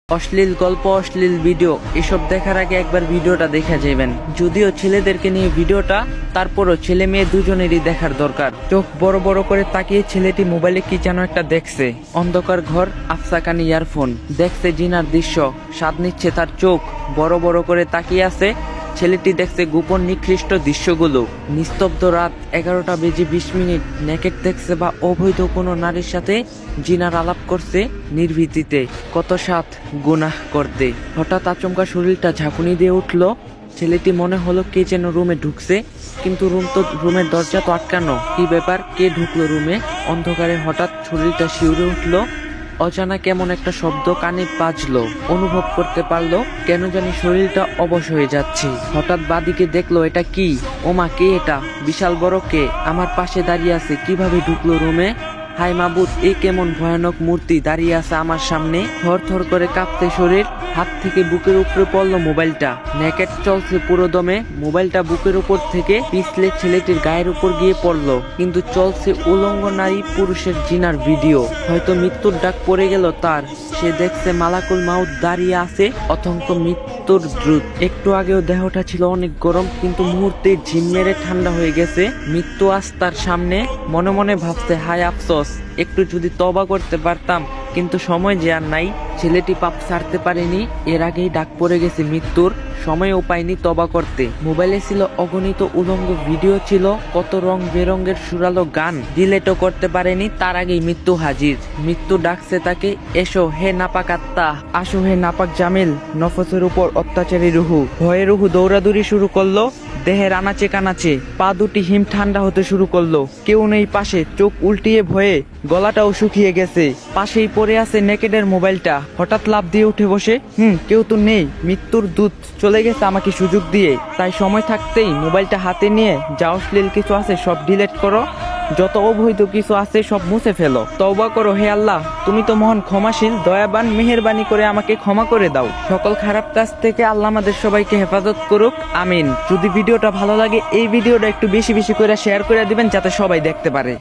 অশ্লীল গল্প, অশ্লীল ভিডিও এসব দেখার আগে একবার ভিডিওটা দেখে যাবেন। যদিও ছেলেদেরকে নিয়ে ভিডিওটা, তারপরও ছেলে মেয়ে দুজনেরই দেখার দরকার। চোখ বড় বড় করে তাকিয়ে ছেলেটি মোবাইলে কি যেন একটা দেখছে। অন্ধকার ঘর, আফসা কানে ইয়ারফোন, দেখছে জিনার দৃশ্য, স্বাদ নিচ্ছে তার চোখ। বড় বড় করে তাকিয়ে আছে ছেলেটি, দেখছে গোপন নিকৃষ্ট দৃশ্যগুলো। নিস্তব্ধ রাত, 11টা বেজে 20 মিনিট। নেকেট দেখছে বা অবৈধ কোনো নারীর সাথে জিনার আলাপ করছে নির্ভীতিতে। কত সাথ গুনাহ করতে। হঠাৎ আচমকা শরীরটা ঝাঁকুনি দিয়ে উঠল। ছেলেটি মনে হলো কে যেন রুমে ঢুকছে, কিন্তু রুমের দরজা তো আটকানো। কি ব্যাপার, কে ঢুকলো রুমে? অন্ধকারে হঠাৎ শরীরটা শিউরে উঠলো। অজানা কেমন একটা শব্দ কানে বাজলো। অনুভব করতে পারলো কেন জানি শরীরটা অবশ হয়ে যাচ্ছে। হঠাৎ বাদিকে দেখলো, এটা কি? ওমা, কে এটা? বিশাল বড় কে আমার পাশে দাঁড়িয়ে আছে? কিভাবে ঢুকলো রুমে? হাই মাবুদ, এ কেমন ভয়ানক মূর্তি দাঁড়িয়ে আছে আমার সামনে। থর থর করে কাঁপতে শরীর, হাত থেকে বুকের উপরে পড়লো মোবাইলটা। নেকেট চলছে পুরো দমে। মোবাইলটা বুকের উপর থেকে পিছলে ছেলেটির গায়ের উপর গিয়ে পড়লো, কিন্তু চলছে উলঙ্গ নারী পুরুষের জিনার ভিডিও। হয়তো মৃত্যুর ডাক পড়ে গেল তার। সে দেখছে মালাকুল মাউত দাঁড়িয়ে আছে, অথঙ্ক মৃত্যুর দ্রুত। একটু আগেও দেহটা ছিল অনেক গরম, কিন্তু মুহূর্তে ঝিম মেরে ঠান্ডা হয়ে গেছে। মৃত্যু আজ তার সামনে। মনে মনে ভাবছে, হায় আফসোস, একটু যদি তওবা করতে পারতাম, কিন্তু সময় যে আর নাই। ছেলেটি পাপ ছাড়তে পারেনি, এর আগেই ডাক পড়ে গেছে মৃত্যুর। সময়ও পায়নি তওবা করতে। মোবাইলে ছিল অগণিত উলঙ্গ ভিডিও, ছিল কত রং বেরঙের সুরালো গান। ডিলেটও করতে পারেনি, তার আগেই মৃত্যু হাজির। মৃত্যু ডাকছে তাকে, এসো হে নাপাক আত্মা, আসো হে নাপাক জামিল। নফসের উপর অত্যাচারী রুহু, ভয়ে রুহু দৌড়াদৌড়ি শুরু করলো। দেহের আনাচে কানাচে পা দুটি হিম ঠান্ডা হতে শুরু করলো। কেউ নেই পাশে, চোখ উল্টিয়ে ভয়ে গলাটাও শুকিয়ে গেছে। পাশেই পড়ে আছে নেকেডের মোবাইলটা। হঠাৎ লাফ দিয়ে উঠে বসে, কেউ তো নেই। মৃত্যুর দূত চলে গেছে আমাকে সুযোগ দিয়ে। তাই সময় থাকতেই মোবাইলটা হাতে নিয়ে যা অশ্লীল কিছু আছে সব ডিলিট করো, যত অবৈধ কিছু আছে সব মুছে ফেলো। তওবা করো হে আল্লাহ, তুমি তো মহান ক্ষমাশীল, দয়াবান। মেহেরবানি করে আমাকে ক্ষমা করে দাও। সকল খারাপ কাজ থেকে আল্লাহ আমাদের সবাইকে হেফাজত করুক, আমিন। যদি ভিডিওটা ভালো লাগে, এই ভিডিওটা একটু বেশি বেশি করে শেয়ার করে দিবেন, যাতে সবাই দেখতে পারে।